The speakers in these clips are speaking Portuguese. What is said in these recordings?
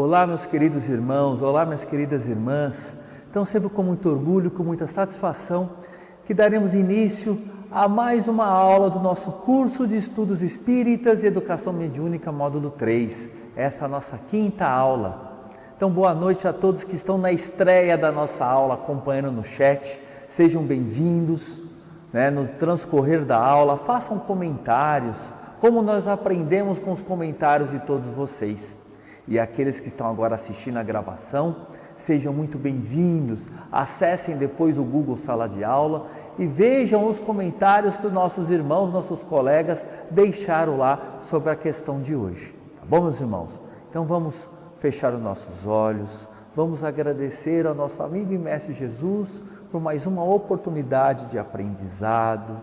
Olá, meus queridos irmãos, olá, minhas queridas irmãs. Então, sempre com muito orgulho, com muita satisfação, que daremos início a mais uma aula do nosso curso de Estudos Espíritas e Educação Mediúnica, módulo 3. Essa é a nossa quinta aula. Então, boa noite a todos que estão na estreia da nossa aula, acompanhando no chat. Sejam bem-vindos, no transcorrer da aula, façam comentários, como nós aprendemos com os comentários de todos vocês. E aqueles que estão agora assistindo a gravação, sejam muito bem-vindos. Acessem depois o Google Sala de Aula e vejam os comentários que os nossos irmãos, nossos colegas deixaram lá sobre a questão de hoje. Tá bom, meus irmãos? Então vamos fechar os nossos olhos, vamos agradecer ao nosso amigo e mestre Jesus por mais uma oportunidade de aprendizado,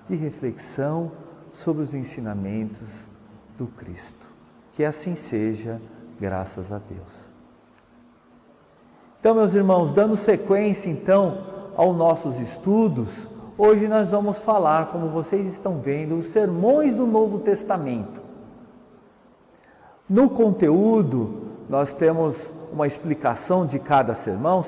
de reflexão sobre os ensinamentos do Cristo. Que assim seja. Graças a Deus. Então, meus irmãos, dando sequência então aos nossos estudos, hoje nós vamos falar, como vocês estão vendo, os sermões do Novo Testamento. No conteúdo, nós temos uma explicação de cada sermão,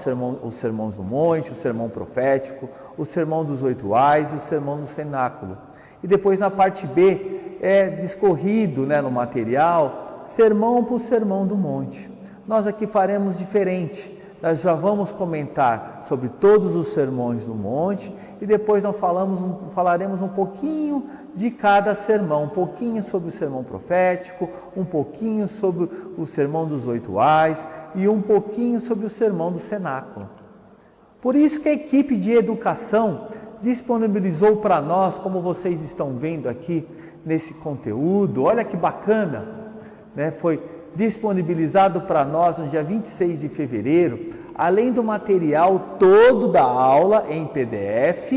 os sermões do monte, o sermão profético, o sermão dos 8 ais e o sermão do cenáculo. E depois na parte B é discorrido no material, sermão por sermão do monte. Nós aqui faremos diferente. Nós já vamos comentar sobre todos os sermões do monte e depois nós falaremos um pouquinho de cada sermão, um pouquinho sobre o sermão profético, um pouquinho sobre o sermão dos 8 ais e um pouquinho sobre o sermão do cenáculo. Por isso que a equipe de educação disponibilizou para nós, como vocês estão vendo aqui nesse conteúdo, olha que bacana, foi disponibilizado para nós no dia 26 de fevereiro, além do material todo da aula em PDF,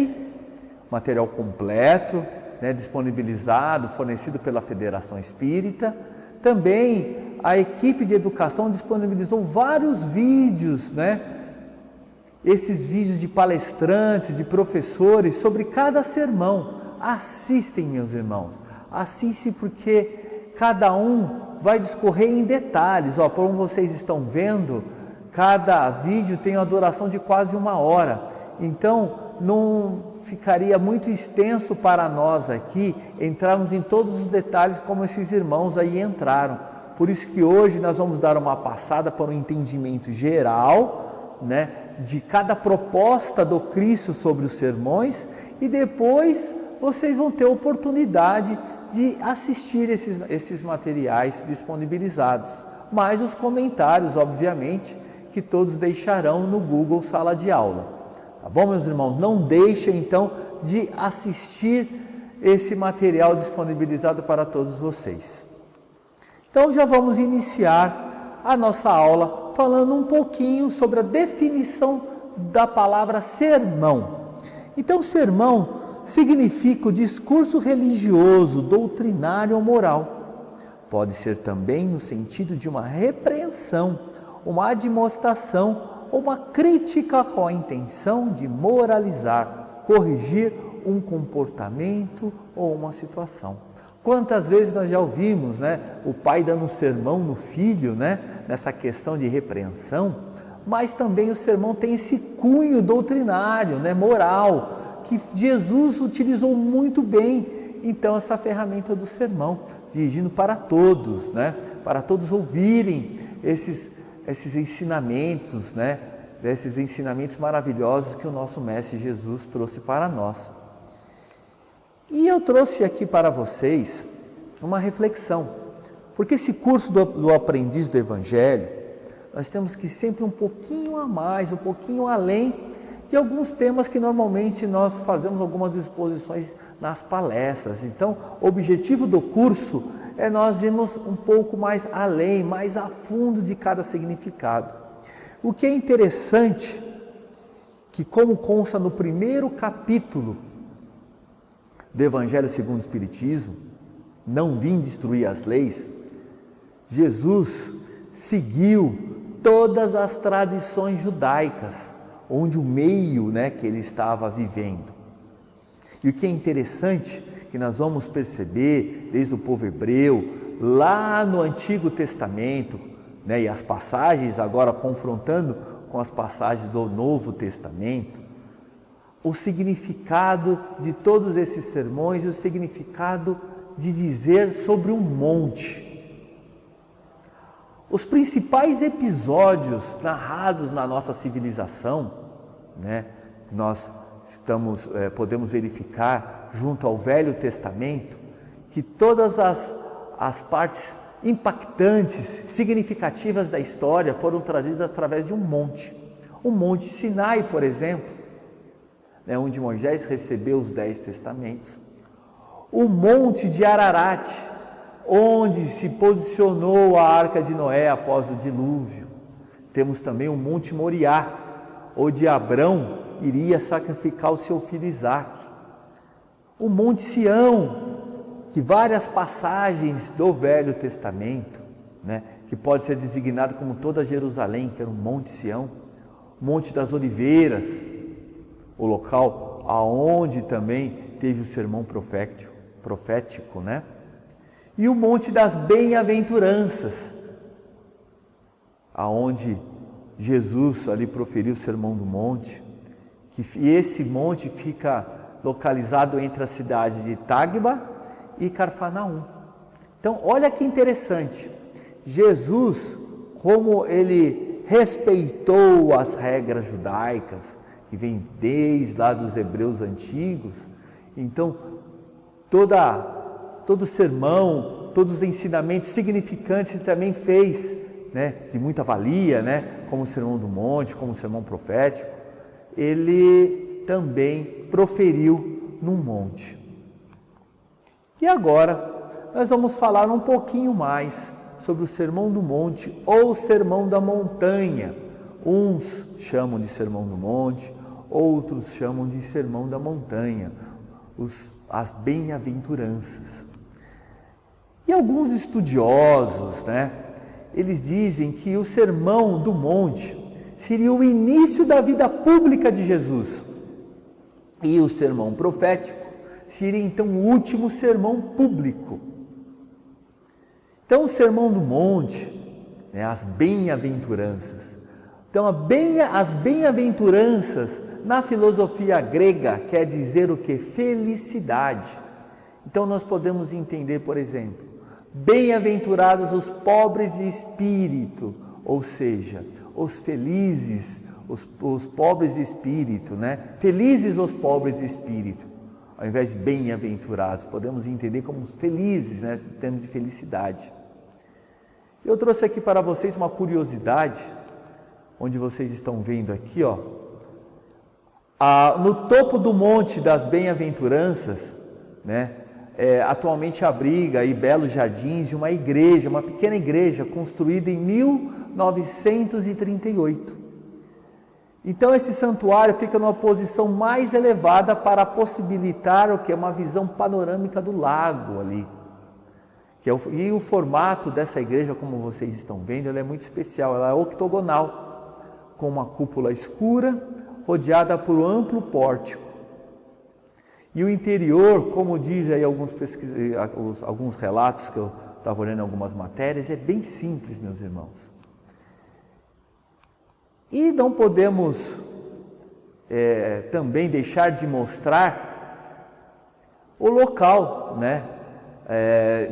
material completo, disponibilizado, fornecido pela Federação Espírita. Também a equipe de educação disponibilizou vários vídeos, esses vídeos de palestrantes, de professores, sobre cada sermão. Assistem, meus irmãos, assistem porque cada um vai discorrer em detalhes. Como vocês estão vendo, cada vídeo tem uma duração de quase 1 hora. Então, não ficaria muito extenso para nós aqui entrarmos em todos os detalhes como esses irmãos aí entraram. Por isso que hoje nós vamos dar uma passada para um entendimento geral, de cada proposta do Cristo sobre os sermões, e depois vocês vão ter oportunidade de assistir esses materiais disponibilizados, mais os comentários, obviamente, que todos deixarão no Google Sala de Aula. Tá bom, meus irmãos? Não deixem, então, de assistir esse material disponibilizado para todos vocês. Então, já vamos iniciar a nossa aula falando um pouquinho sobre a definição da palavra sermão. Então, sermão significa o discurso religioso, doutrinário ou moral. Pode ser também no sentido de uma repreensão, uma admoestação ou uma crítica com a intenção de moralizar, corrigir um comportamento ou uma situação. Quantas vezes nós já ouvimos, o pai dando um sermão no filho, nessa questão de repreensão, mas também o sermão tem esse cunho doutrinário, moral, que Jesus utilizou muito bem. Então, essa ferramenta do sermão, dirigindo para todos, para todos ouvirem esses ensinamentos, esses ensinamentos maravilhosos que o nosso Mestre Jesus trouxe para nós. E eu trouxe aqui para vocês uma reflexão, porque esse curso do aprendiz do Evangelho, nós temos que ir sempre um pouquinho a mais, um pouquinho além de alguns temas que normalmente nós fazemos algumas exposições nas palestras. Então, o objetivo do curso é nós irmos um pouco mais além, mais a fundo de cada significado. O que é interessante, que como consta no primeiro capítulo do Evangelho segundo o Espiritismo, não vim destruir as leis, Jesus seguiu todas as tradições judaicas, onde o meio que ele estava vivendo. E o que é interessante, que nós vamos perceber desde o povo hebreu, lá no Antigo Testamento, né, e as passagens agora confrontando com as passagens do Novo Testamento, o significado de todos esses sermões e o significado de dizer sobre um monte. Os principais episódios narrados na nossa civilização, né, nós podemos verificar junto ao Velho Testamento, que todas as partes impactantes, significativas da história foram trazidas através de um monte. O Monte Sinai, por exemplo, né, onde Moisés recebeu os 10 testamentos. O Monte de Ararat, onde se posicionou a Arca de Noé após o dilúvio. Temos também o Monte Moriá, onde Abrão iria sacrificar o seu filho Isaque. O Monte Sião, que várias passagens do Velho Testamento, né, que pode ser designado como toda Jerusalém, que era o Monte Sião, o Monte das Oliveiras, o local aonde também teve o sermão profético, né? E o Monte das Bem-aventuranças, aonde Jesus ali proferiu o Sermão do Monte, e esse monte fica localizado entre a cidade de Tagba e Carfanaum. Então, olha que interessante, Jesus, como ele respeitou as regras judaicas, que vem desde lá dos hebreus antigos, então todo sermão, todos os ensinamentos significantes ele também fez, né, de muita valia, né, como o Sermão do Monte, como o Sermão Profético, ele também proferiu num monte. E agora nós vamos falar um pouquinho mais sobre o Sermão do Monte ou Sermão da Montanha. Uns chamam de Sermão do Monte, outros chamam de Sermão da Montanha, as bem-aventuranças. E alguns estudiosos, né, eles dizem que o Sermão do Monte seria o início da vida pública de Jesus e o Sermão Profético seria então o último sermão público. Então o Sermão do Monte, né, as bem-aventuranças. Então as bem-aventuranças na filosofia grega quer dizer o que? Felicidade. Então nós podemos entender, por exemplo, bem-aventurados os pobres de espírito, ou seja, os felizes, os pobres de espírito, né? Felizes os pobres de espírito, ao invés de bem-aventurados, podemos entender como felizes, né? Em termos de felicidade. Eu trouxe aqui para vocês uma curiosidade, onde vocês estão vendo aqui, ó, no topo do Monte das Bem-aventuranças, né? Atualmente abriga aí belos jardins de uma igreja, uma pequena igreja construída em 1938. Então esse santuário fica numa posição mais elevada para possibilitar o que? Uma visão panorâmica do lago ali. E o formato dessa igreja, como vocês estão vendo, ela é muito especial, ela é octogonal, com uma cúpula escura, rodeada por um amplo pórtico. E o interior, como diz aí alguns relatos que eu estava olhando em algumas matérias, é bem simples, meus irmãos. E não podemos também deixar de mostrar o local, né,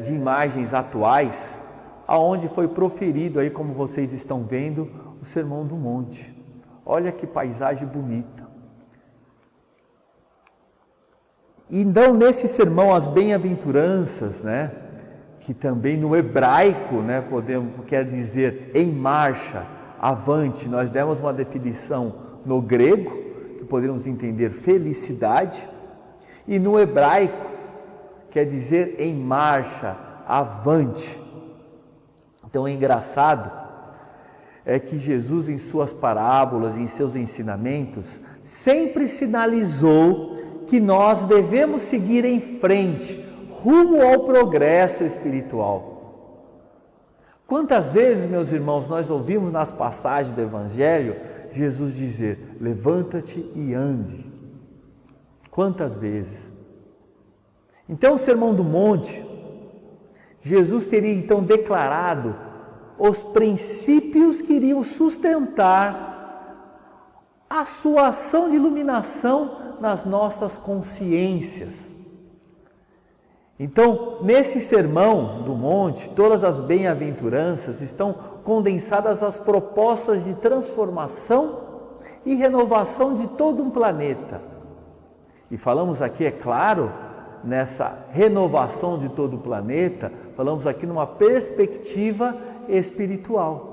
de imagens atuais, aonde foi proferido aí, como vocês estão vendo, o Sermão do Monte. Olha que paisagem bonita. Então, nesse sermão, as bem-aventuranças, né, que também no hebraico, né, quer dizer em marcha, avante, nós demos uma definição no grego, que poderíamos entender felicidade, e no hebraico, quer dizer em marcha, avante. Então, é engraçado, é que Jesus, em suas parábolas, em seus ensinamentos, sempre sinalizou que nós devemos seguir em frente, rumo ao progresso espiritual. Quantas vezes, meus irmãos, nós ouvimos nas passagens do Evangelho, Jesus dizer, levanta-te e ande. Quantas vezes? Então o Sermão do Monte, Jesus teria então declarado os princípios que iriam sustentar a sua ação de iluminação nas nossas consciências. Então, nesse sermão do monte, todas as bem-aventuranças estão condensadas às propostas de transformação e renovação de todo um planeta. E falamos aqui, é claro, nessa renovação de todo o planeta, falamos aqui numa perspectiva espiritual.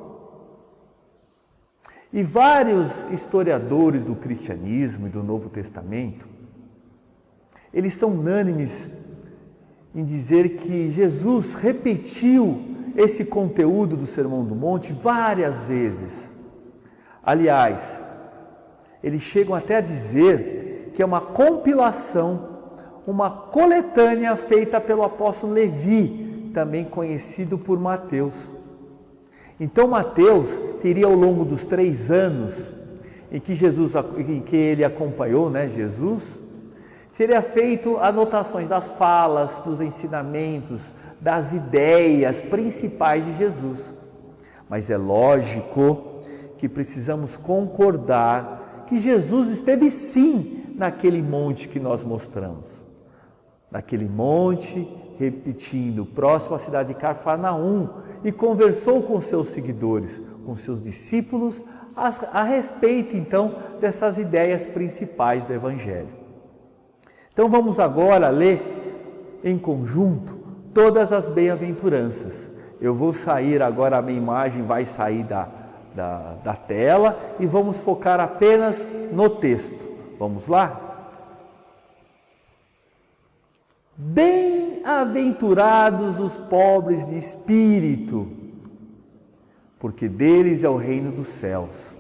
E vários historiadores do cristianismo e do Novo Testamento, eles são unânimes em dizer que Jesus repetiu esse conteúdo do Sermão do Monte várias vezes. Aliás, eles chegam até a dizer que é uma compilação, uma coletânea feita pelo apóstolo Levi, também conhecido por Mateus. Então Mateus teria ao longo dos 3 anos em que ele acompanhou, Jesus, teria feito anotações das falas, dos ensinamentos, das ideias principais de Jesus. Mas é lógico que precisamos concordar que Jesus esteve sim naquele monte que nós mostramos. Naquele monte, repetindo, próximo à cidade de Cafarnaum, e conversou com seus seguidores, com seus discípulos, a respeito então dessas ideias principais do Evangelho. Então vamos agora ler em conjunto todas as bem-aventuranças. Eu vou sair agora, a minha imagem vai sair da tela e vamos focar apenas no texto. Vamos lá? Bem-aventurados os pobres de espírito, porque deles é o reino dos céus.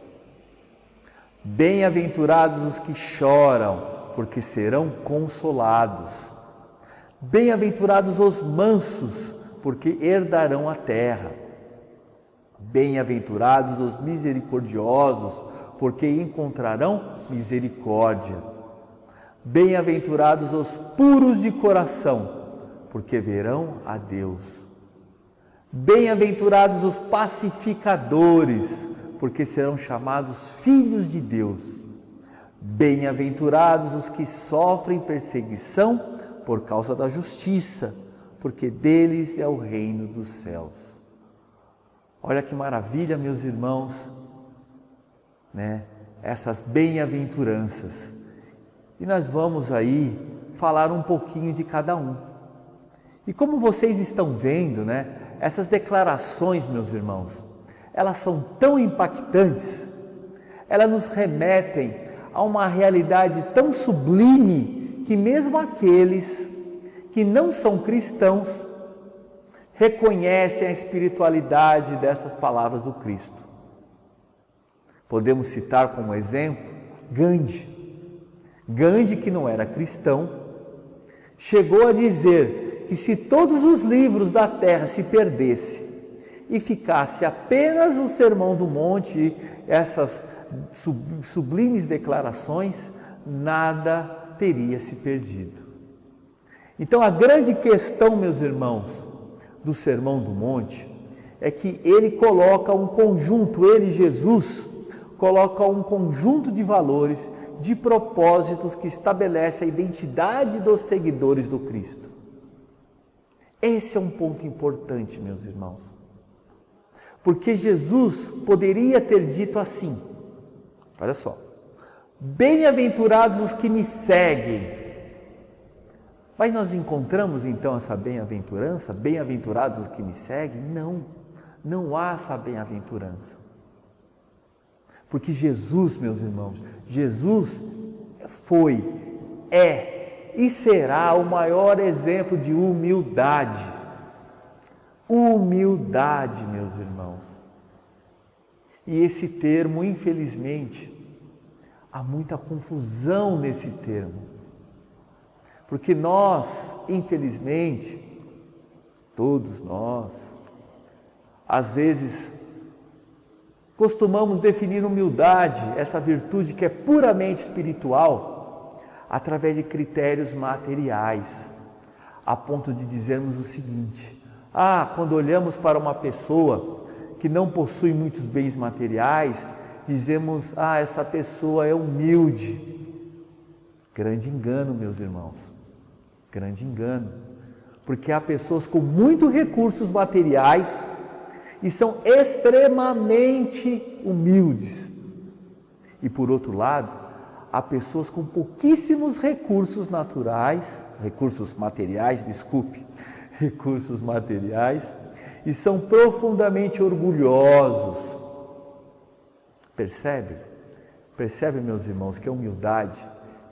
Bem-aventurados os que choram, porque serão consolados. Bem-aventurados os mansos, porque herdarão a terra. Bem-aventurados os misericordiosos, porque encontrarão misericórdia. Bem-aventurados os puros de coração, porque verão a Deus. Bem-aventurados os pacificadores, porque serão chamados filhos de Deus. Bem-aventurados os que sofrem perseguição por causa da justiça, porque deles é o reino dos céus. Olha que maravilha, meus irmãos, essas bem-aventuranças. E nós vamos aí falar um pouquinho de cada um. E como vocês estão vendo, essas declarações, meus irmãos, elas são tão impactantes, elas nos remetem a uma realidade tão sublime que mesmo aqueles que não são cristãos reconhecem a espiritualidade dessas palavras do Cristo. Podemos citar como exemplo Gandhi. Gandhi, que não era cristão, chegou a dizer que se todos os livros da terra se perdessem e ficasse apenas o Sermão do Monte, essas sublimes declarações, nada teria se perdido. Então a grande questão, meus irmãos, do Sermão do Monte é que ele coloca um conjunto, Jesus coloca um conjunto de valores, de propósitos que estabelece a identidade dos seguidores do Cristo. Esse é um ponto importante, meus irmãos, porque Jesus poderia ter dito assim, olha só: bem-aventurados os que me seguem. Mas nós encontramos então essa bem-aventurança, bem-aventurados os que me seguem? Não há essa bem-aventurança. Porque Jesus, meus irmãos, Jesus foi, é e será o maior exemplo de humildade. Humildade, meus irmãos. E esse termo, infelizmente, há muita confusão nesse termo. Porque nós, infelizmente, todos nós, às vezes, costumamos definir humildade, essa virtude que é puramente espiritual, através de critérios materiais, a ponto de dizermos o seguinte: quando olhamos para uma pessoa que que não possui muitos bens materiais, dizemos: ah, essa pessoa é humilde. Grande engano, meus irmãos, grande engano, porque há pessoas com muitos recursos materiais e são extremamente humildes. E por outro lado, há pessoas com pouquíssimos recursos materiais, e são profundamente orgulhosos. Percebe? Percebe, meus irmãos, que a humildade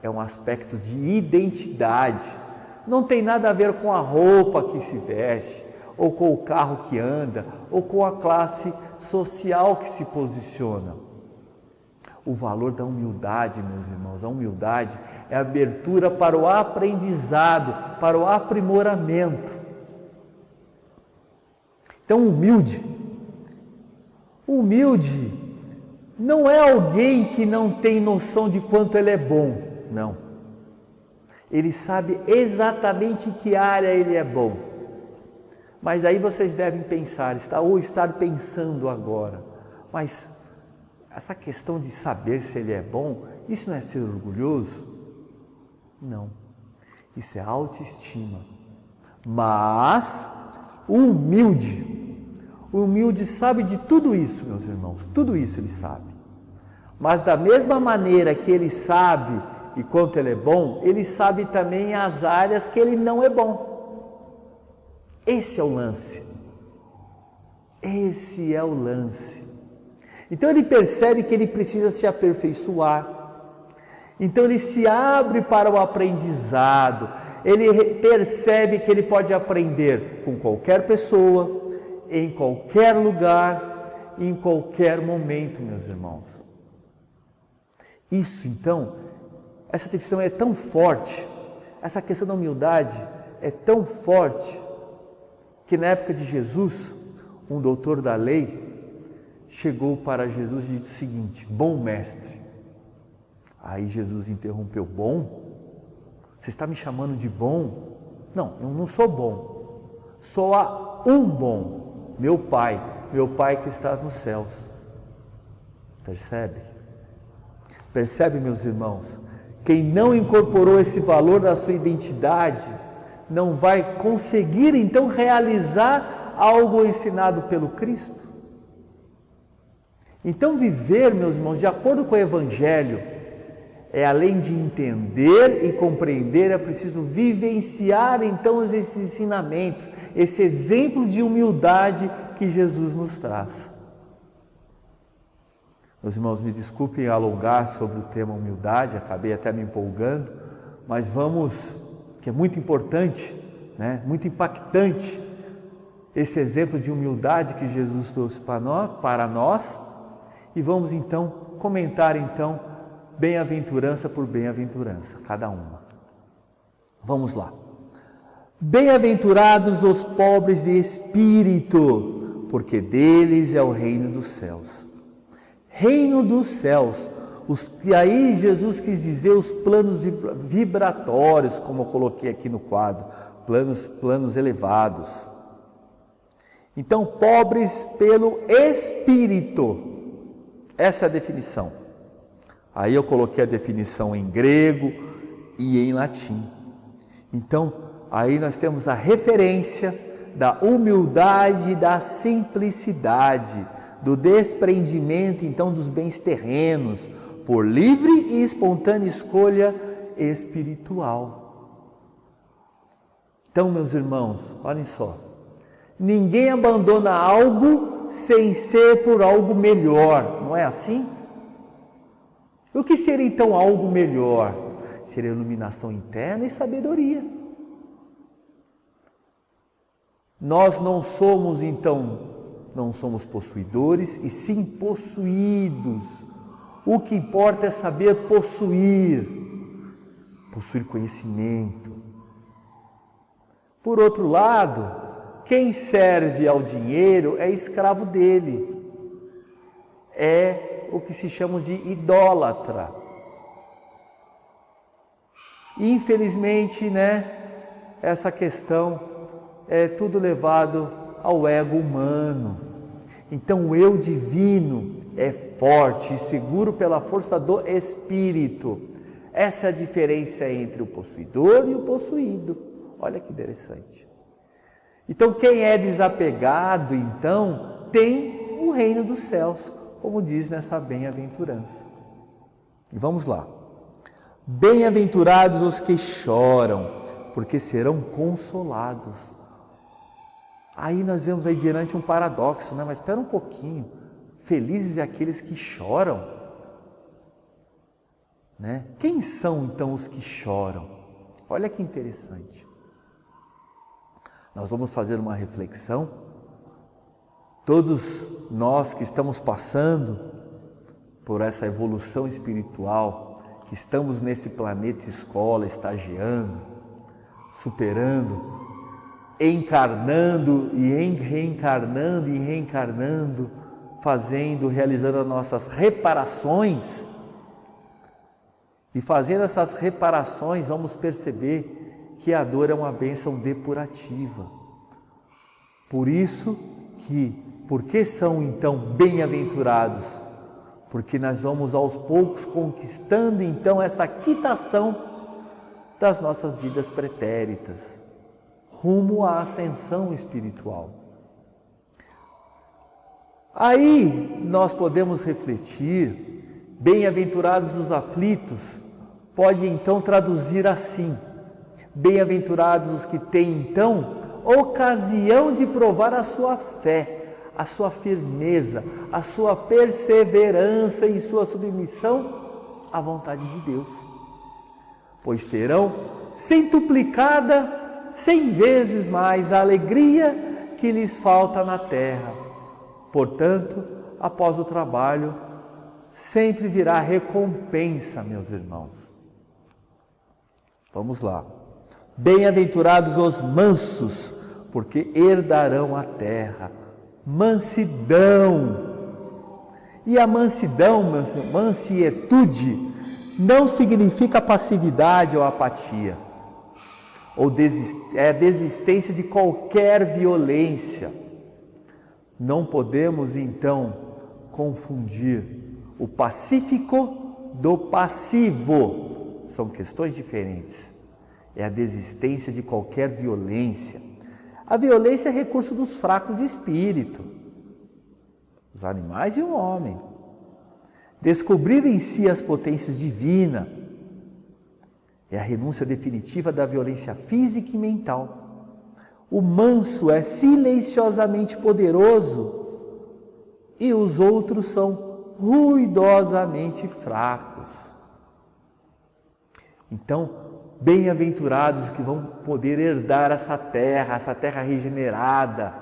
é um aspecto de identidade. Não tem nada a ver com a roupa que se veste, ou com o carro que anda, ou com a classe social que se posiciona. O valor da humildade, meus irmãos, a humildade é a abertura para o aprendizado, para o aprimoramento. Então, humilde não é alguém que não tem noção de quanto ele é bom, não. Ele sabe exatamente em que área ele é bom. Mas aí vocês devem pensar, estar pensando agora, mas essa questão de saber se ele é bom, isso não é ser orgulhoso? Não, isso é autoestima. Mas o humilde sabe de tudo isso, meus irmãos, tudo isso ele sabe. Mas da mesma maneira que ele sabe e quanto ele é bom, ele sabe também as áreas que ele não é bom. Esse é o lance. Esse é o lance. Então ele percebe que ele precisa se aperfeiçoar. Então ele se abre para o aprendizado. Ele percebe que ele pode aprender com qualquer pessoa, em qualquer lugar, em qualquer momento, meus irmãos. Isso então, essa questão é tão forte, essa questão da humildade é tão forte, que na época de Jesus, um doutor da lei chegou para Jesus e disse o seguinte: bom mestre. Aí Jesus interrompeu: bom? Você está me chamando de bom? Não, eu não sou bom, só há um bom, meu Pai que está nos céus. Percebe? Percebe, meus irmãos? Quem não incorporou esse valor na sua identidade, não vai conseguir então realizar algo ensinado pelo Cristo. Então viver, meus irmãos, de acordo com o Evangelho, é além de entender e compreender, é preciso vivenciar então esses ensinamentos, esse exemplo de humildade que Jesus nos traz. Meus irmãos, me desculpem alongar sobre o tema humildade, acabei até me empolgando, mas vamos, que é muito importante, né? Muito impactante, esse exemplo de humildade que Jesus trouxe para nós, e vamos então comentar então bem-aventurança por bem-aventurança, cada uma. Vamos lá. Bem-aventurados os pobres de espírito, porque deles é o reino dos céus. Reino dos céus, e aí Jesus quis dizer os planos vibratórios, como eu coloquei aqui no quadro, planos elevados. Então, pobres pelo Espírito, essa é a definição. Aí eu coloquei a definição em grego e em latim. Então, aí nós temos a referência da humildade e da simplicidade, do desprendimento então dos bens terrenos, por livre e espontânea escolha espiritual. Então, meus irmãos, olhem só, ninguém abandona algo sem ser por algo melhor, não é assim? O que seria então algo melhor? Seria iluminação interna e sabedoria. Nós não somos possuidores, e sim possuídos. O que importa é saber possuir conhecimento. Por outro lado, quem serve ao dinheiro é escravo dele, é o que se chama de idólatra. E infelizmente, essa questão é tudo levado ao ego humano. Então o eu divino é forte e seguro pela força do Espírito. Essa é a diferença entre o possuidor e o possuído. Olha que interessante. Então quem é desapegado, então, tem o reino dos céus, como diz nessa bem-aventurança. E vamos lá. Bem-aventurados os que choram, porque serão consolados. Aí nós vemos aí diante um paradoxo, né? Mas espera um pouquinho. Felizes aqueles que choram, né? Quem são então os que choram? Olha que interessante. Nós vamos fazer uma reflexão. Todos nós que estamos passando por essa evolução espiritual, que estamos nesse planeta escola, estagiando, superando, encarnando e reencarnando, fazendo, realizando as nossas reparações. E fazendo essas reparações, vamos perceber que a dor é uma bênção depurativa. Por isso porque são então bem-aventurados? Porque nós vamos aos poucos conquistando então essa quitação das nossas vidas pretéritas, rumo à ascensão espiritual. Aí nós podemos refletir, bem-aventurados os aflitos, pode então traduzir assim: bem-aventurados os que têm então ocasião de provar a sua fé, a sua firmeza, a sua perseverança em sua submissão à vontade de Deus, pois terão centuplicada 100 vezes mais a alegria que lhes falta na terra. Portanto, após o trabalho, sempre virá recompensa, meus irmãos. Vamos lá. Bem-aventurados os mansos, porque herdarão a terra. Mansidão. E a mansidão, mansietude, não significa passividade ou apatia, ou é a desistência de qualquer violência. Não podemos então confundir o pacífico do passivo, são questões diferentes. É a desistência de qualquer violência. A violência é recurso dos fracos de espírito, os animais e o homem. Descobrir em si as potências divinas é a renúncia definitiva da violência física e mental. O manso é silenciosamente poderoso e os outros são ruidosamente fracos. Então, bem-aventurados que vão poder herdar essa terra regenerada,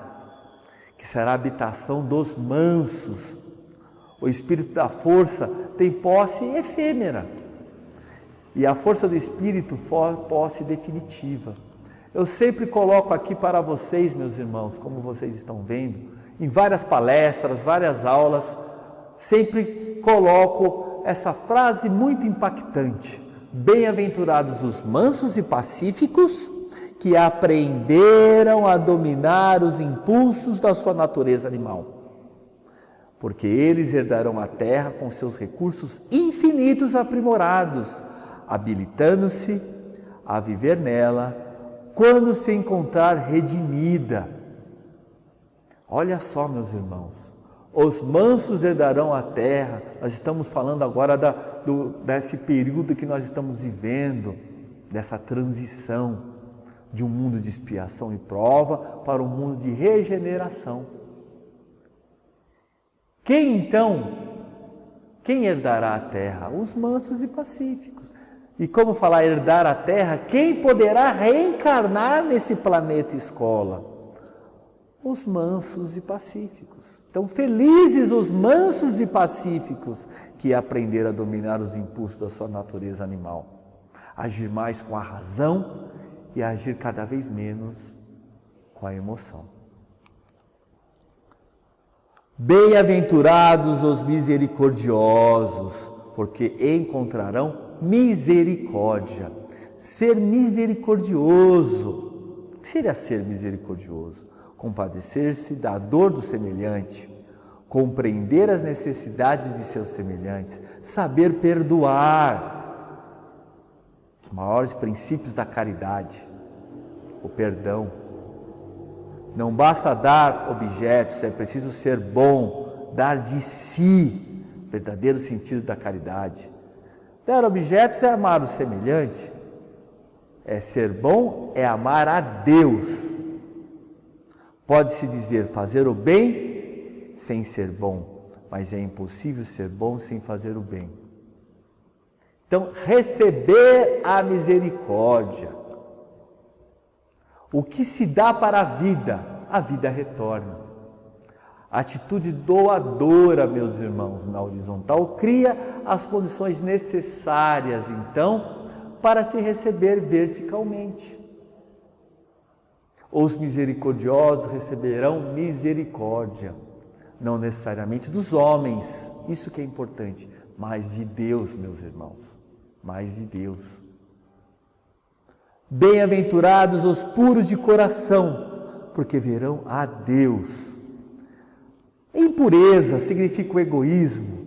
que será a habitação dos mansos. O espírito da força tem posse efêmera e a força do espírito posse definitiva. Eu sempre coloco aqui para vocês, meus irmãos, como vocês estão vendo, em várias palestras, várias aulas, sempre coloco essa frase muito impactante: bem-aventurados os mansos e pacíficos, que aprenderam a dominar os impulsos da sua natureza animal, porque eles herdarão a terra com seus recursos infinitos aprimorados, habilitando-se a viver nela quando se encontrar redimida. Olha só, meus irmãos, os mansos herdarão a terra. Nós estamos falando agora desse período que nós estamos vivendo, dessa transição de um mundo de expiação e prova para um mundo de regeneração. Quem herdará a terra? Os mansos e pacíficos. E como falar herdar a terra? Quem poderá reencarnar nesse planeta escola? Os mansos e pacíficos. Então, felizes os mansos e pacíficos que aprenderam a dominar os impulsos da sua natureza animal, agir mais com a razão e agir cada vez menos com a emoção. Bem-aventurados os misericordiosos, porque encontrarão misericórdia. Ser misericordioso. O que seria ser misericordioso? Compadecer-se da dor do semelhante, compreender as necessidades de seus semelhantes, saber perdoar. Os maiores princípios da caridade, o perdão. Não basta dar objetos, é preciso ser bom, dar de si, verdadeiro sentido da caridade. Dar objetos é amar o semelhante, é ser bom, é amar a Deus. Pode-se dizer fazer o bem sem ser bom, mas é impossível ser bom sem fazer o bem. Então, receber a misericórdia. O que se dá para a vida retorna. A atitude doadora, meus irmãos, na horizontal, cria as condições necessárias, então, para se receber verticalmente. Os misericordiosos receberão misericórdia, não necessariamente dos homens, isso que é importante, mas de Deus, meus irmãos, mas de Deus. Bem-aventurados os puros de coração, porque verão a Deus. Impureza significa o egoísmo.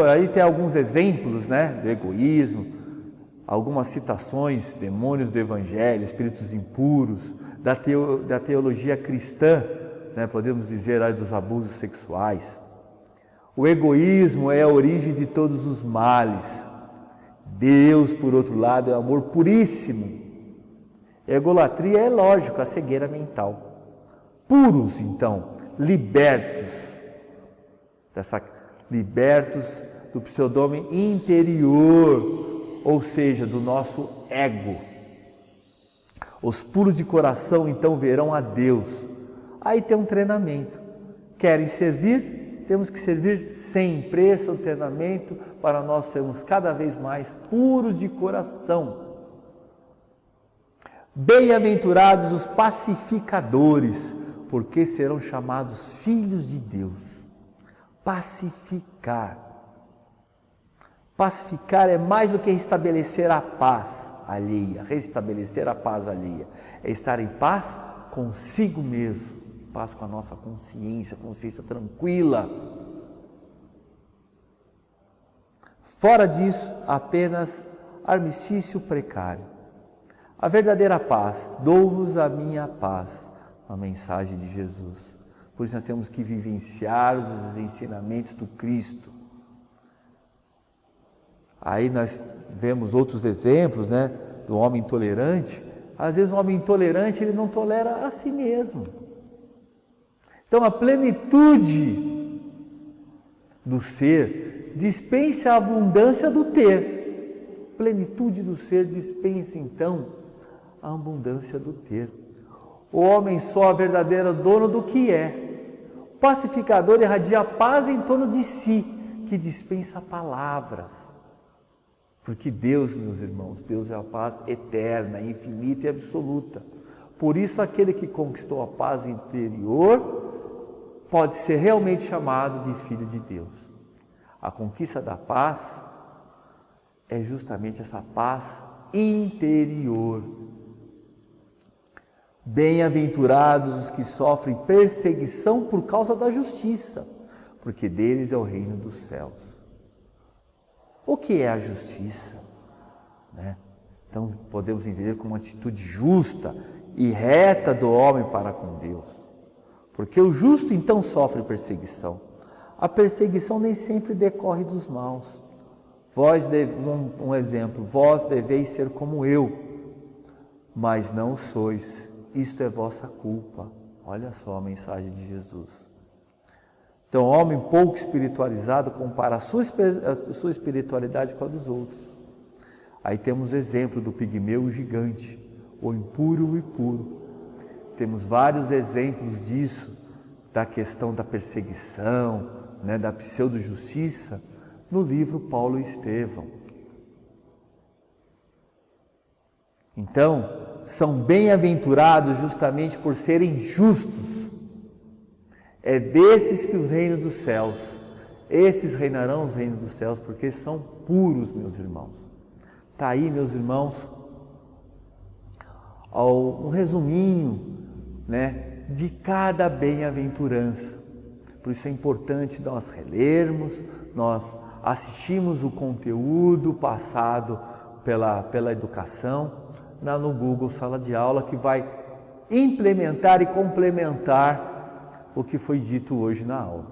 Aí tem alguns exemplos, do egoísmo, algumas citações, demônios do Evangelho, espíritos impuros, da teologia cristã, podemos dizer aí dos abusos sexuais. O egoísmo é a origem de todos os males. Deus, por outro lado, é amor puríssimo. A egolatria é lógico, a cegueira mental. Puros, então, libertos do pseudônimo interior, ou seja, do nosso ego. Os puros de coração, então, verão a Deus. Aí tem um treinamento. Querem servir? Temos que servir sempre. Esse é o treinamento para nós sermos cada vez mais puros de coração. Bem-aventurados os pacificadores, porque serão chamados filhos de Deus. Pacificar. Pacificar é mais do que restabelecer a paz alheia, restabelecer a paz alheia. É estar em paz consigo mesmo, paz com a nossa consciência tranquila. Fora disso, apenas armistício precário. A verdadeira paz, dou-vos a minha paz, a mensagem de Jesus. Por isso nós temos que vivenciar os ensinamentos do Cristo. Aí nós vemos outros exemplos, do homem intolerante. Às vezes o homem intolerante, ele não tolera a si mesmo. Então a plenitude do ser dispensa a abundância do ter. Plenitude do ser dispensa então a abundância do ter. O homem só é verdadeiro dono do que é. O pacificador irradia a paz em torno de si, que dispensa palavras. Porque Deus, meus irmãos, Deus é a paz eterna, infinita e absoluta. Por isso, aquele que conquistou a paz interior pode ser realmente chamado de filho de Deus. A conquista da paz é justamente essa paz interior. Bem-aventurados os que sofrem perseguição por causa da justiça, porque deles é o reino dos céus. O que é a justiça? Então podemos entender como uma atitude justa e reta do homem para com Deus. Porque o justo então sofre perseguição. A perseguição nem sempre decorre dos maus. Um exemplo, vós deveis ser como eu, mas não sois. Isto é vossa culpa. Olha só a mensagem de Jesus. Então, o homem pouco espiritualizado compara a sua espiritualidade com a dos outros. Aí temos o exemplo do pigmeu e o gigante, o impuro e o puro. Temos vários exemplos disso, da questão da perseguição, da pseudo-justiça, no livro Paulo e Estevão. Então, são bem-aventurados justamente por serem justos. É desses que o reino dos céus, esses reinarão os reinos dos céus, porque são puros, meus irmãos. Está aí, meus irmãos, um resuminho, de cada bem-aventurança. Por isso é importante nós relermos, nós assistimos o conteúdo passado pela educação no Google Sala de Aula, que vai implementar e complementar o que foi dito hoje na aula.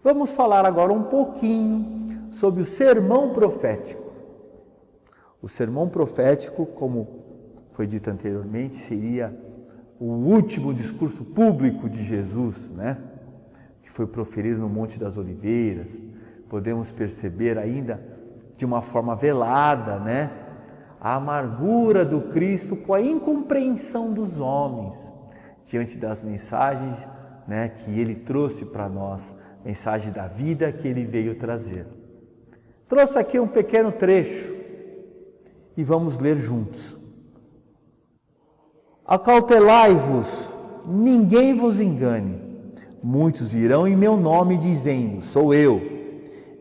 Vamos falar agora um pouquinho sobre o sermão profético. O sermão profético, como foi dito anteriormente, seria o último discurso público de Jesus, né? Que foi proferido no Monte das Oliveiras. Podemos perceber ainda de uma forma velada, né? A amargura do Cristo com a incompreensão dos homens diante das mensagens, né, que Ele trouxe para nós, mensagem da vida que Ele veio trazer. Trouxe aqui um pequeno trecho e vamos ler juntos. Acautelai-vos, ninguém vos engane. Muitos virão em meu nome dizendo, sou eu,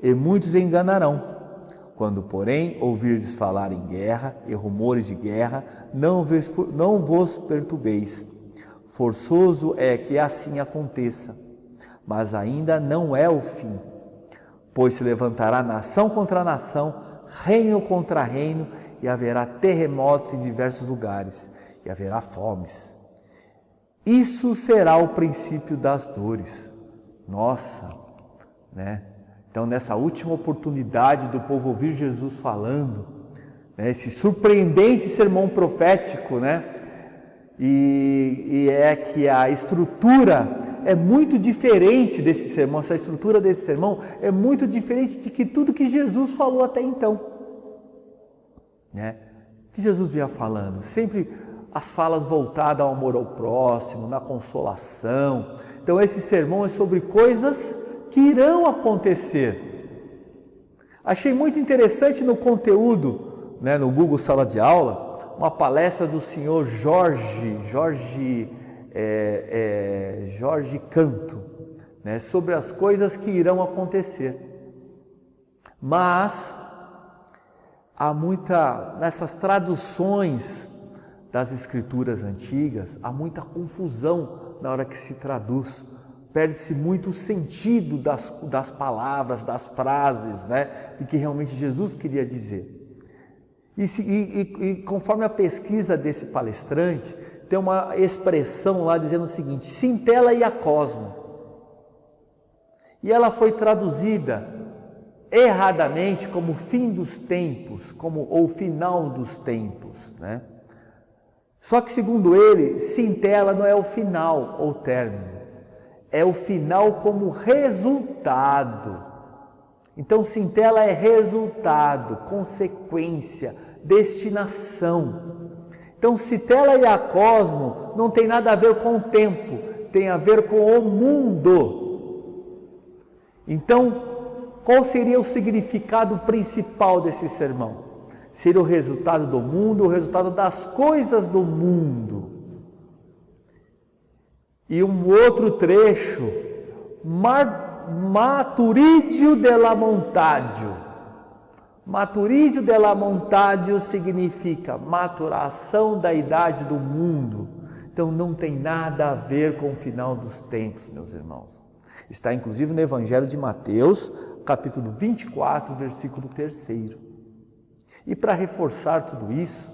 e muitos enganarão. Quando, porém, ouvirdes falar em guerra e rumores de guerra, não vos perturbeis. Forçoso é que assim aconteça, mas ainda não é o fim. Pois se levantará nação contra nação, reino contra reino, e haverá terremotos em diversos lugares, e haverá fomes. Isso será o princípio das dores. Nossa, né? Então, nessa última oportunidade do povo ouvir Jesus falando, né, esse surpreendente sermão profético, né? E é que a estrutura é muito diferente desse sermão, essa estrutura desse sermão é muito diferente de que tudo que Jesus falou até então, né? O que Jesus vinha falando? Sempre as falas voltadas ao amor ao próximo, na consolação. Então, esse sermão é sobre coisas que irão acontecer. Achei muito interessante no conteúdo, né, no Google Sala de Aula, uma palestra do senhor Jorge Canto, né, sobre as coisas que irão acontecer. Mas nessas traduções das escrituras antigas, há muita confusão na hora que se traduz. Perde-se muito o sentido das palavras, das frases, né, de que realmente Jesus queria dizer. E conforme a pesquisa desse palestrante, tem uma expressão lá dizendo o seguinte, Sintela e a Cosmo. E ela foi traduzida erradamente como fim dos tempos, ou final dos tempos, né? Só que, segundo ele, Sintela não é o final ou término. É o final como resultado. Então, Sintela é resultado, consequência, destinação. Então, Sintela e a Cosmo não tem nada a ver com o tempo, tem a ver com o mundo. Então, qual seria o significado principal desse sermão? Seria o resultado do mundo, o resultado das coisas do mundo. E um outro trecho, Maturidio della Montadio. Maturidio della Montadio significa maturação da idade do mundo. Então não tem nada a ver com o final dos tempos, meus irmãos. Está inclusive no Evangelho de Mateus, capítulo 24, versículo 3. E para reforçar tudo isso,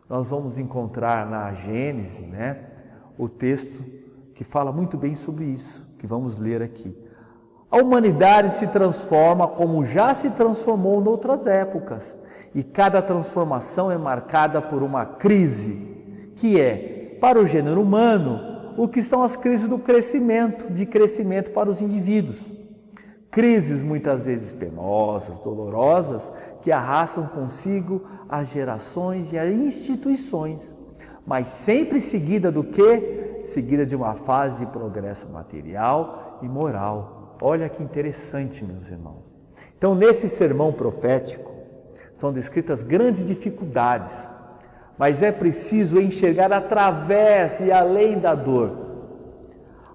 nós vamos encontrar na Gênese, né, o texto que fala muito bem sobre isso, que vamos ler aqui. A humanidade se transforma como já se transformou em outras épocas, e cada transformação é marcada por uma crise, que é, para o gênero humano, o que são as crises do crescimento, de crescimento para os indivíduos. Crises muitas vezes penosas, dolorosas, que arrastam consigo as gerações e as instituições, mas sempre seguida do quê? Seguida de uma fase de progresso material e moral. Olha que interessante, meus irmãos. Então, nesse sermão profético, são descritas grandes dificuldades, mas é preciso enxergar através e além da dor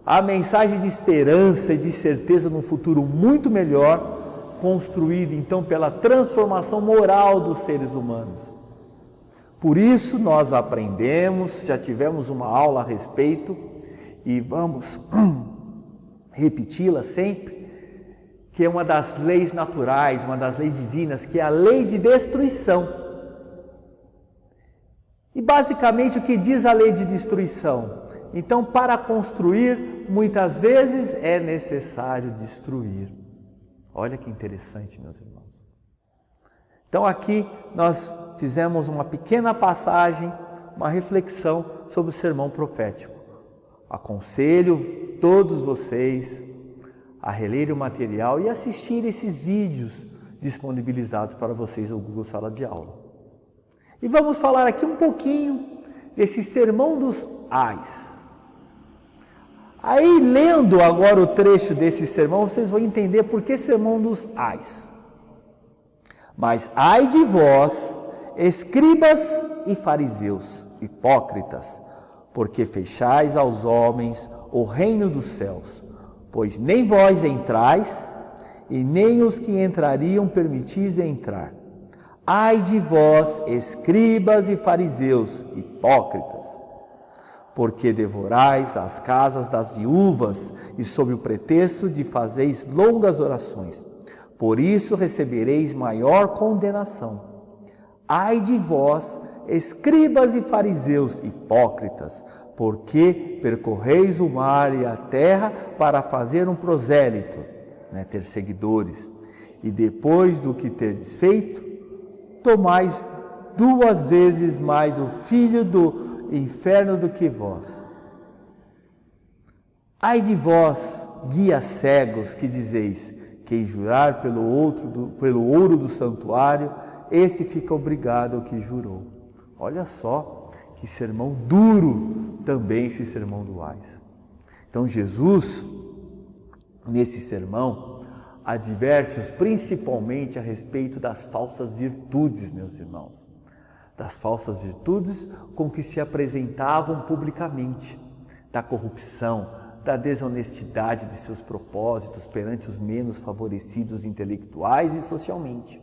a mensagem de esperança e de certeza num futuro muito melhor, construído então pela transformação moral dos seres humanos. Por isso nós aprendemos, já tivemos uma aula a respeito, e vamos repeti-la sempre, que é uma das leis naturais, uma das leis divinas, que é a lei de destruição. E basicamente o que diz a lei de destruição? Então, para construir, muitas vezes é necessário destruir. Olha que interessante, meus irmãos. Então aqui nós fizemos uma pequena passagem, uma reflexão sobre o sermão profético. Aconselho todos vocês a relerem o material e assistir esses vídeos disponibilizados para vocês no Google Sala de Aula. E vamos falar aqui um pouquinho desse sermão dos ais. Aí, lendo agora o trecho desse sermão, vocês vão entender por que sermão dos ais. Mas ai de vós, escribas e fariseus, hipócritas, porque fechais aos homens o reino dos céus, pois nem vós entrais, e nem os que entrariam permitis entrar. Ai de vós, escribas e fariseus, hipócritas, porque devorais as casas das viúvas, e sob o pretexto de fazeis longas orações, por isso recebereis maior condenação. Ai de vós, escribas e fariseus, hipócritas, porque percorreis o mar e a terra para fazer um prosélito, ter seguidores, e depois do que terdes feito, tomais 2 vezes mais o filho do inferno do que vós. Ai de vós, guias cegos, que dizeis: quem jurar pelo ouro do santuário, esse fica obrigado ao que jurou. Olha só que sermão duro também esse sermão do ais. Então Jesus, nesse sermão, adverte-os principalmente a respeito das falsas virtudes, meus irmãos. Das falsas virtudes com que se apresentavam publicamente, da corrupção, da desonestidade de seus propósitos perante os menos favorecidos intelectuais e socialmente,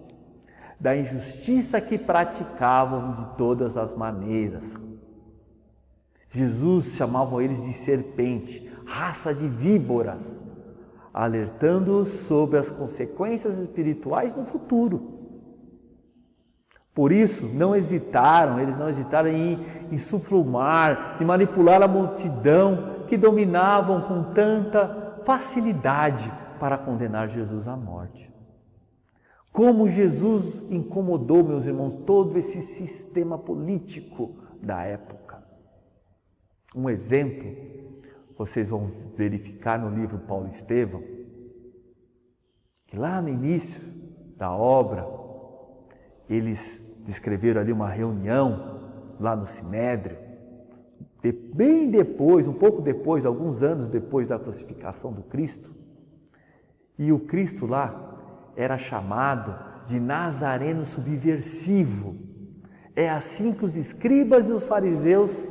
da injustiça que praticavam de todas as maneiras. Jesus chamava eles de serpente, raça de víboras, alertando-os sobre as consequências espirituais no futuro. Por isso, eles não hesitaram em suflumar, de manipular a multidão que dominavam com tanta facilidade para condenar Jesus à morte. Como Jesus incomodou, meus irmãos, todo esse sistema político da época. Um exemplo, vocês vão verificar no livro Paulo e Estevão, que lá no início da obra, eles descreveram ali uma reunião lá no Sinédrio, bem depois, um pouco depois, alguns anos depois da crucificação do Cristo, e o Cristo lá era chamado de Nazareno subversivo. É assim que os escribas e os fariseus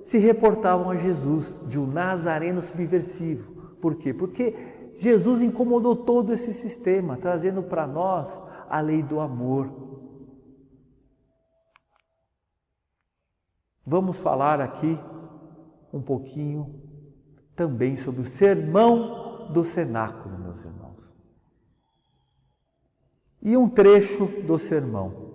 se reportavam a Jesus, de um Nazareno subversivo. Por quê? Porque Jesus incomodou todo esse sistema, trazendo para nós a lei do amor. Vamos falar aqui um pouquinho também sobre o sermão do cenáculo, meus irmãos. E um trecho do sermão.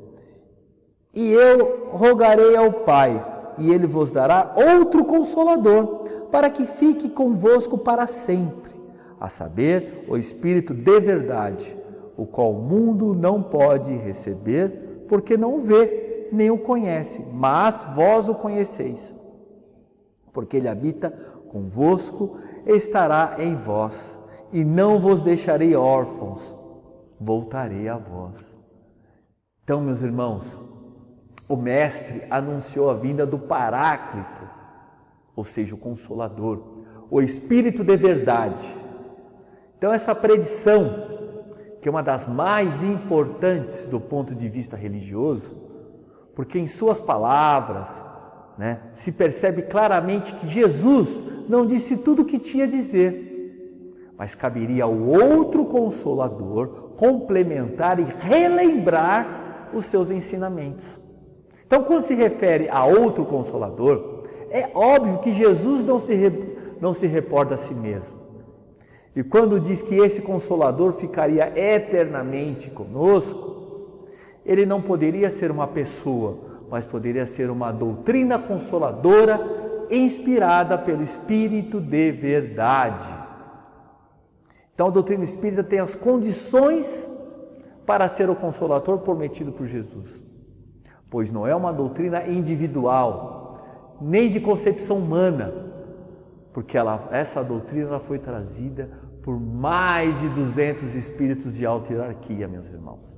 E eu rogarei ao Pai, e Ele vos dará outro Consolador, para que fique convosco para sempre, a saber, o Espírito de verdade, o qual o mundo não pode receber, porque não o vê, nem o conhece, mas vós o conheceis, porque Ele habita convosco, estará em vós, e não vos deixarei órfãos, voltarei a vós. Então, meus irmãos, o Mestre anunciou a vinda do Paráclito, ou seja, o Consolador, o Espírito de verdade. Então, essa predição, que é uma das mais importantes do ponto de vista religioso, porque em suas palavras, se percebe claramente que Jesus não disse tudo o que tinha a dizer, mas caberia ao outro Consolador complementar e relembrar os seus ensinamentos. Então, quando se refere a outro Consolador, é óbvio que Jesus não se reporta a si mesmo. E quando diz que esse Consolador ficaria eternamente conosco, ele não poderia ser uma pessoa, mas poderia ser uma doutrina consoladora inspirada pelo Espírito de verdade. Então a doutrina espírita tem as condições para ser o Consolador prometido por Jesus, pois não é uma doutrina individual, nem de concepção humana, porque essa doutrina foi trazida por mais de 200 espíritos de alta hierarquia, meus irmãos.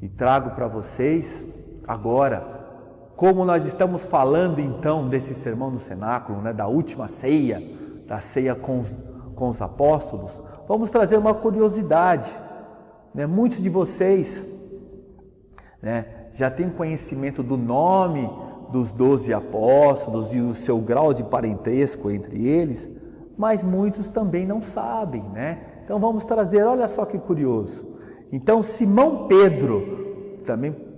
E trago para vocês agora, como nós estamos falando então desse sermão do cenáculo, da última ceia, da ceia com os apóstolos, vamos trazer uma curiosidade. Muitos de vocês já têm conhecimento do nome dos 12 apóstolos e o seu grau de parentesco entre eles, mas muitos também não sabem, Então vamos trazer, olha só que curioso. Então Simão Pedro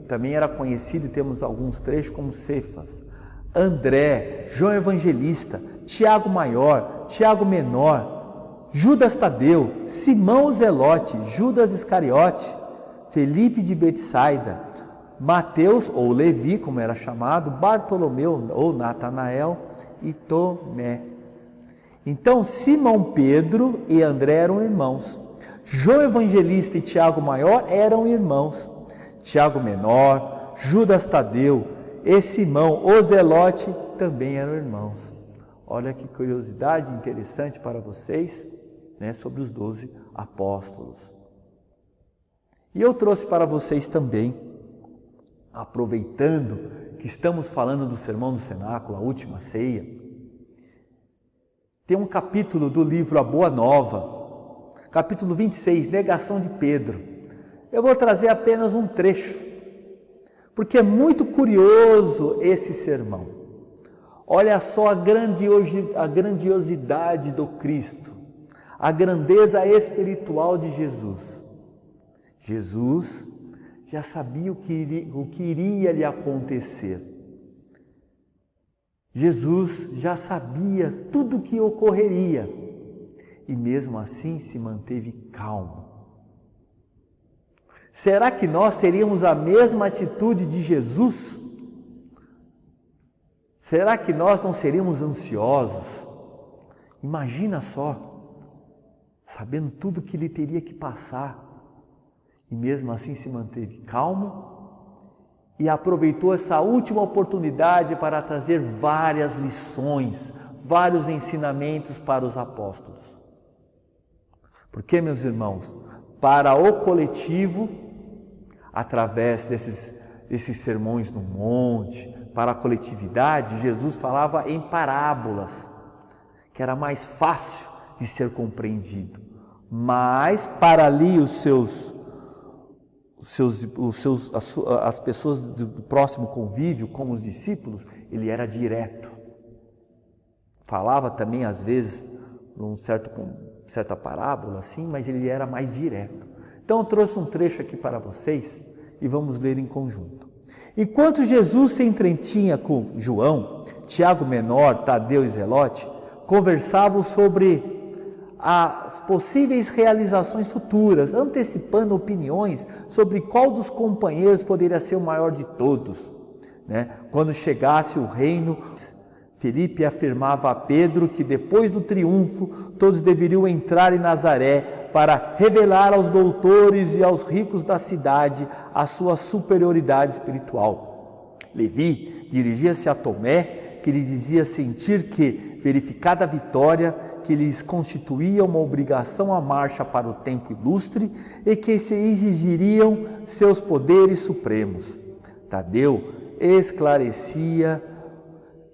também era conhecido, e temos alguns trechos como Cefas, André, João Evangelista, Tiago Maior, Tiago Menor, Judas Tadeu, Simão o Zelote, Judas Iscariote, Felipe de Betsaida, Mateus ou Levi, como era chamado, Bartolomeu ou Natanael e Tomé. Então Simão Pedro e André eram irmãos, João Evangelista e Tiago Maior eram irmãos, Tiago Menor, Judas Tadeu e Simão o Zelote também eram irmãos. Olha que curiosidade interessante para vocês, sobre os 12 apóstolos. E eu trouxe para vocês também, aproveitando que estamos falando do sermão do cenáculo, a última ceia, tem um capítulo do livro A Boa Nova, capítulo 26, Negação de Pedro. Eu vou trazer apenas um trecho, porque é muito curioso esse sermão. Olha só a grandiosidade do Cristo, a grandeza espiritual de Jesus. Jesus já sabia o que iria lhe acontecer. Jesus já sabia tudo o que ocorreria e mesmo assim se manteve calmo. Será que nós teríamos a mesma atitude de Jesus? Será que nós não seríamos ansiosos? Imagina só, sabendo tudo que ele teria que passar, e mesmo assim se manteve calmo e aproveitou essa última oportunidade para trazer várias lições, vários ensinamentos para os apóstolos. Porque, meus irmãos, para o coletivo, através desses sermões no monte, para a coletividade, Jesus falava em parábolas, que era mais fácil de ser compreendido. Mas para ali as pessoas do próximo convívio, como os discípulos, ele era direto. Falava também às vezes certa parábola assim, mas ele era mais direto. Então eu trouxe um trecho aqui para vocês e vamos ler em conjunto. Enquanto Jesus se entretinha com João, Tiago Menor, Tadeu e Zelote, conversavam sobre as possíveis realizações futuras, antecipando opiniões sobre qual dos companheiros poderia ser o maior de todos. Quando chegasse o reino, Felipe afirmava a Pedro que depois do triunfo, todos deveriam entrar em Nazaré para revelar aos doutores e aos ricos da cidade a sua superioridade espiritual. Levi dirigia-se a Tomé, que lhe dizia sentir que, verificada a vitória, que lhes constituía uma obrigação a marcha para o tempo ilustre e que se exigiriam seus poderes supremos. Tadeu esclarecia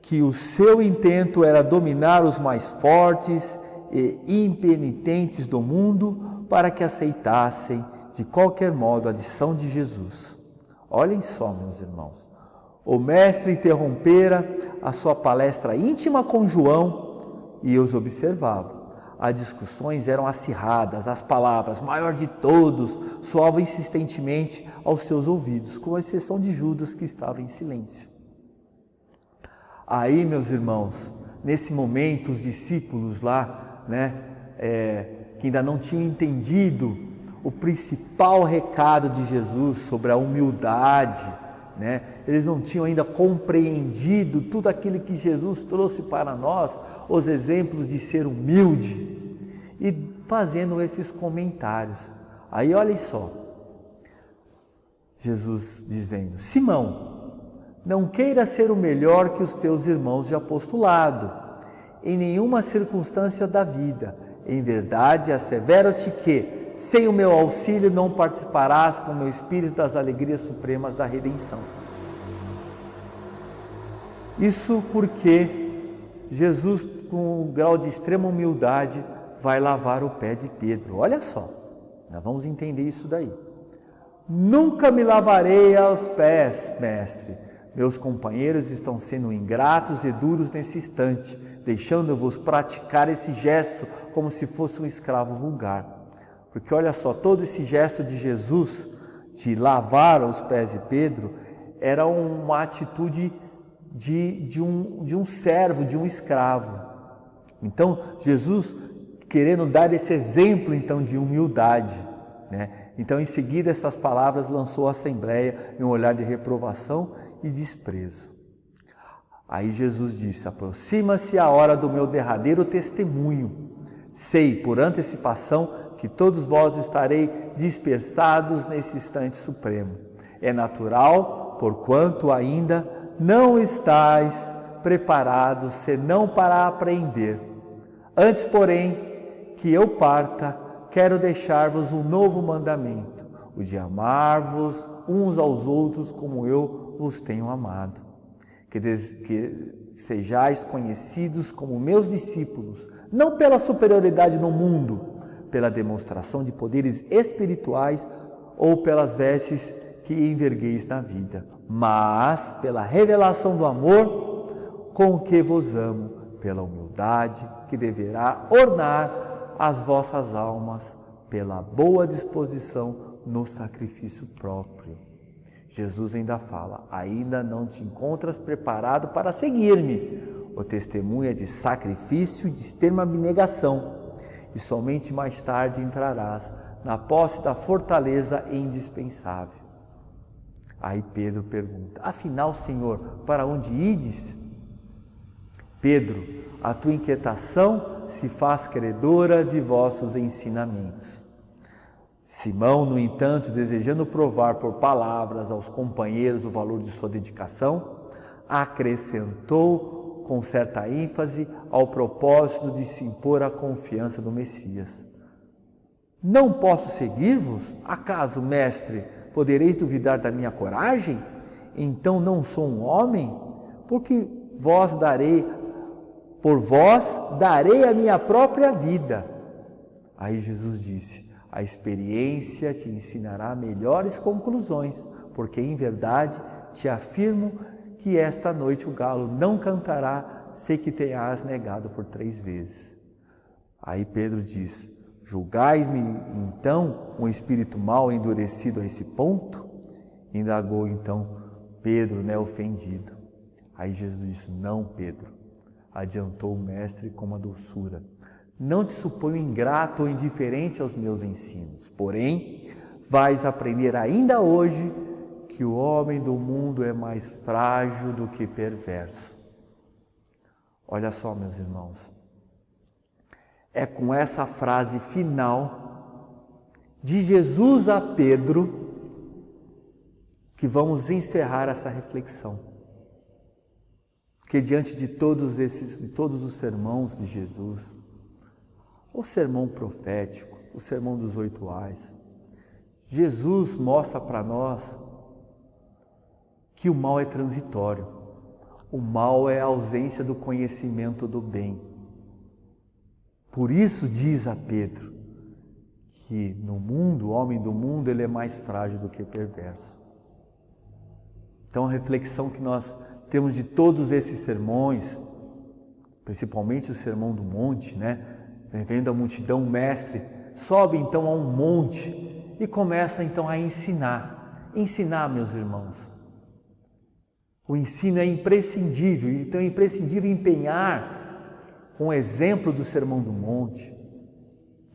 que o seu intento era dominar os mais fortes e impenitentes do mundo para que aceitassem de qualquer modo a lição de Jesus. Olhem só, meus irmãos, o mestre interrompera a sua palestra íntima com João e os observava. As discussões eram acirradas, as palavras maior de todos soavam insistentemente aos seus ouvidos, com exceção de Judas, que estava em silêncio. Aí, meus irmãos, nesse momento os discípulos lá, que ainda não tinham entendido o principal recado de Jesus sobre a humildade, né? Eles não tinham ainda compreendido tudo aquilo que Jesus trouxe para nós, os exemplos de ser humilde, e fazendo esses comentários. Aí olha só, Jesus dizendo: Simão, não queira ser o melhor que os teus irmãos de apostolado, em nenhuma circunstância da vida. Em verdade, assevero-te que, sem o meu auxílio, não participarás com o meu espírito das alegrias supremas da redenção. Isso porque Jesus, com um grau de extrema humildade, vai lavar o pé de Pedro. Olha só, nós vamos entender isso daí. Nunca me lavarei aos pés, mestre. Meus companheiros estão sendo ingratos e duros nesse instante, deixando-vos praticar esse gesto como se fosse um escravo vulgar. Porque olha só, todo esse gesto de Jesus, de lavar os pés de Pedro, era uma atitude de um servo, de um escravo. Então, Jesus querendo dar esse exemplo então de humildade, né? Então, em seguida, essas palavras lançou a assembleia em um olhar de reprovação e desprezo. Aí Jesus disse: aproxima-se a hora do meu derradeiro testemunho. Sei, por antecipação, que todos vós estarei dispersados nesse instante supremo. É natural, porquanto ainda não estáis preparados senão para aprender. Antes, porém, que eu parta, quero deixar-vos um novo mandamento, o de amar-vos uns aos outros como eu vos tenho amado. Que sejais conhecidos como meus discípulos, não pela superioridade no mundo, pela demonstração de poderes espirituais ou pelas vestes que envergueis na vida, mas pela revelação do amor com que vos amo, pela humildade que deverá ornar as vossas almas, pela boa disposição no sacrifício próprio. Jesus ainda fala: ainda não te encontras preparado para seguir-me. O testemunho é de sacrifício e de extrema abnegação, e somente mais tarde entrarás na posse da fortaleza indispensável. Aí Pedro pergunta: afinal, Senhor, para onde ides? Pedro, a tua inquietação se faz credora de vossos ensinamentos. Simão, no entanto, desejando provar por palavras aos companheiros o valor de sua dedicação, acrescentou com certa ênfase ao propósito de se impor a confiança do Messias: não posso seguir-vos? Acaso, mestre, podereis duvidar da minha coragem? Então não sou um homem? Porque por vós darei a minha própria vida. Aí Jesus disse: a experiência te ensinará melhores conclusões, porque em verdade te afirmo que esta noite o galo não cantará, sem que tenhas negado por 3 vezes. Aí Pedro diz: julgais-me então um espírito mau endurecido a esse ponto? Indagou então Pedro, ofendido. Aí Jesus disse: não, Pedro, adiantou o mestre com uma doçura, não te suponho ingrato ou indiferente aos meus ensinos, porém vais aprender ainda hoje que o homem do mundo é mais frágil do que perverso. Olha só, meus irmãos, é com essa frase final de Jesus a Pedro que vamos encerrar essa reflexão. Porque diante de todos os sermões de Jesus, o sermão profético, o sermão dos 8 ais, Jesus mostra para nós que o mal é transitório. O mal é a ausência do conhecimento do bem. Por isso diz a Pedro que no mundo, o homem do mundo, ele é mais frágil do que perverso. Então a reflexão que nós temos de todos esses sermões, principalmente o Sermão do Monte, vendo a multidão, o mestre sobe então a um monte e começa então a ensinar, meus irmãos. O ensino é imprescindível, então é imprescindível empenhar com o exemplo do Sermão do Monte,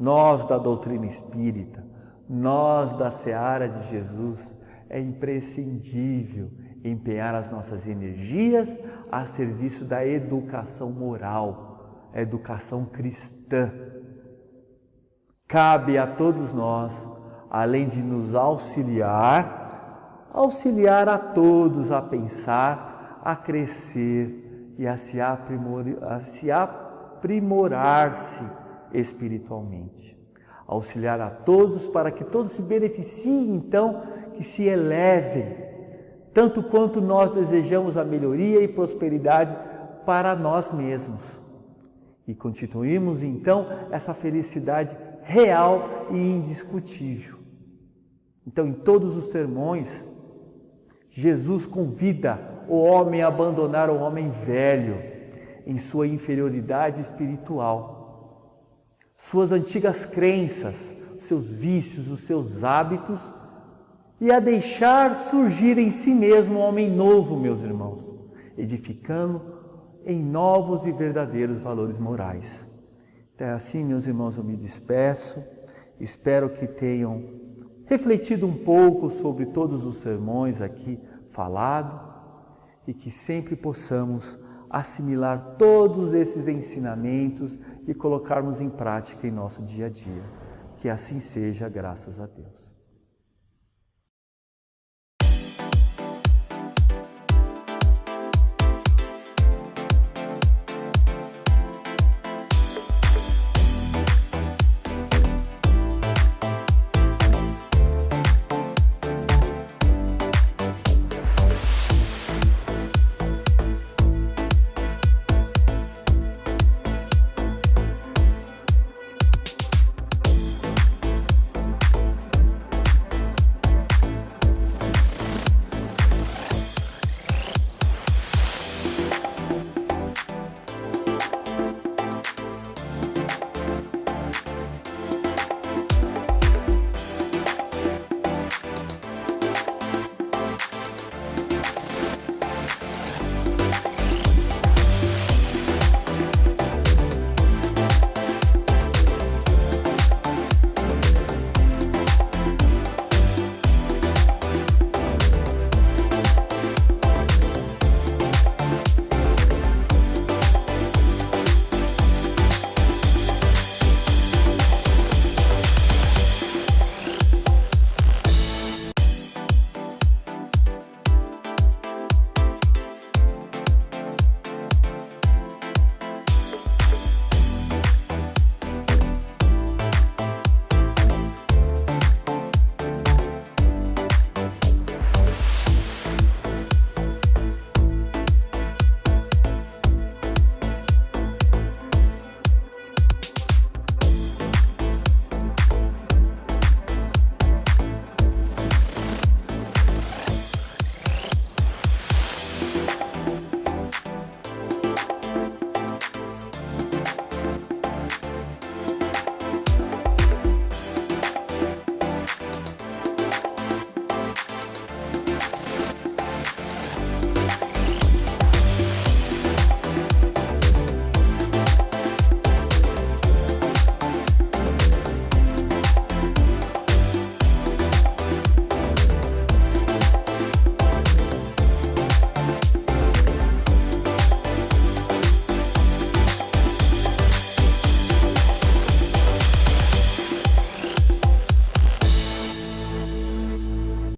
nós da doutrina espírita, nós da seara de Jesus, é imprescindível empenhar as nossas energias a serviço da educação moral, a educação cristã. Cabe a todos nós, além de nos auxiliar a todos a pensar, a crescer e a se aprimorar-se espiritualmente. Auxiliar a todos para que todos se beneficiem, então, que se elevem, tanto quanto nós desejamos a melhoria e prosperidade para nós mesmos. E continuemos, então, essa felicidade real e indiscutível. Então, em todos os sermões, Jesus convida o homem a abandonar o homem velho em sua inferioridade espiritual, suas antigas crenças, seus vícios, os seus hábitos, e a deixar surgir em si mesmo um homem novo, meus irmãos, edificando em novos e verdadeiros valores morais. Então, assim, meus irmãos, eu me despeço, espero que tenham refletido um pouco sobre todos os sermões aqui falados e que sempre possamos assimilar todos esses ensinamentos e colocarmos em prática em nosso dia a dia. Que assim seja, graças a Deus.